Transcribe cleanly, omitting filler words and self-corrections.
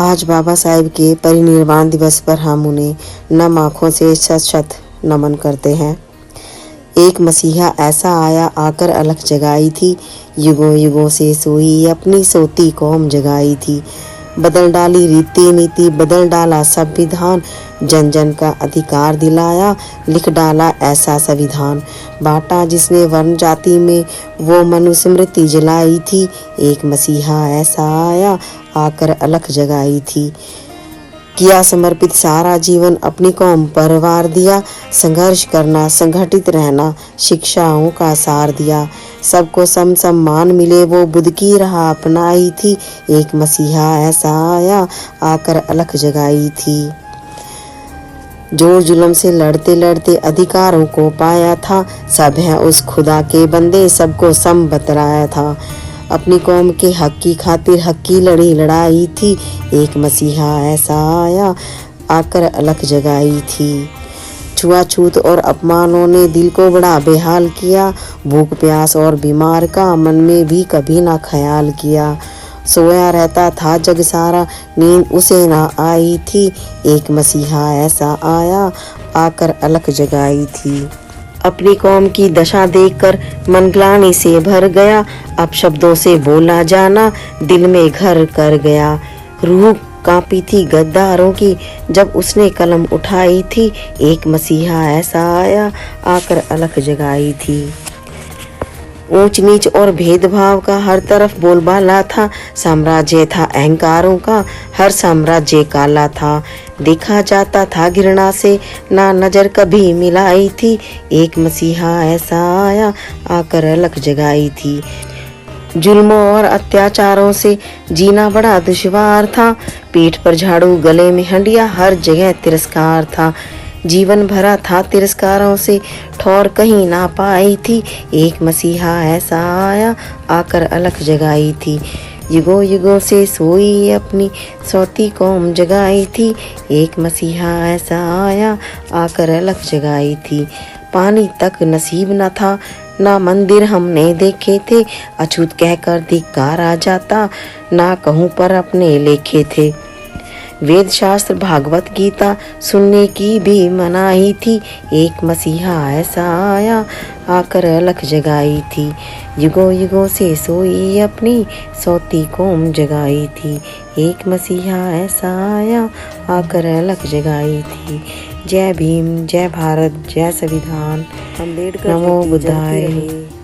आज बाबा साहेब के परिनिर्वाण दिवस पर हम उन्हें नम आँखों से शत शत नमन करते हैं। एक मसीहा ऐसा आया आकर अलख जगाई थी, युगों युगों से सोई अपनी सोती कौम जगाई थी। बदल डाली रीति नीति, बदल डाला संविधान, जन जन का अधिकार दिलाया, लिख डाला ऐसा संविधान। बांटा जिसने वर्ण जाति में वो मनुस्मृति जलाई थी, एक मसीहा ऐसा आया आकर अलख जगाई थी। किया समर्पित सारा जीवन अपनी कौम पर वार दिया, संघर्ष करना संगठित रहना शिक्षाओं का सार दिया। सबको सम सम्मान मिले वो बुद्ध की राह अपनाई थी, एक मसीहा ऐसा आया आकर अलख जगाई थी। जोर जुल्म से लड़ते लड़ते अधिकारों को पाया था, सब हैं उस खुदा के बंदे सबको सम बतलाया था। अपनी कौम के हक की खातिर हक की लड़ी लड़ाई थी, एक मसीहा ऐसा आया आकर अलख जगाई थी। छुआछूत और अपमानों ने दिल को बड़ा बेहाल किया, भूख प्यास और बीमार का मन में भी कभी ना ख्याल किया। सोया रहता था जग सारा, नींद उसे ना आई थी, एक मसीहा ऐसा आया आकर अलख जगाई थी। अपनी कौम की दशा देखकर मन ग्लानि से भर गया, अब शब्दों से बोला जाना दिल में घर कर गया। रूह कांपी थी गद्दारों की जब उसने कलम उठाई थी, एक मसीहा ऐसा आया आकर अलख जगाई थी। ऊंच नीच और भेदभाव का हर तरफ बोलबाला था, साम्राज्य था अहंकारों का, हर साम्राज्य काला था। देखा जाता था घृणा से, ना नजर कभी मिलाई थी, एक मसीहा ऐसा आया आकर अलख जगाई थी। जुल्मों और अत्याचारों से जीना बड़ा दुश्वार था, पीठ पर झाड़ू गले में हंडिया हर जगह तिरस्कार था। जीवन भरा था तिरस्कारों से, ठौर कहीं ना पाई थी, एक मसीहा ऐसा आया आकर अलख जगाई थी। युगों युगों से सोई अपनी सौती कौम जगाई थी, एक मसीहा ऐसा आया आकर अलख जगाई थी। पानी तक नसीब न था, ना मंदिर हमने देखे थे, अछूत कहकर धिक्कार आ जाता, ना कहूँ पर अपने लेखे थे। वेद शास्त्र भागवत गीता सुनने की भी मनाही थी, एक मसीहा ऐसा आया आकर अलख जगाई थी। युगों युगों से सोई अपनी सौती कौम जगाई थी, एक मसीहा ऐसा आया आकर अलख जगाई थी। जय भीम, जय भारत, जय संविधान, अम्बेडकर नमो बुद्धाय।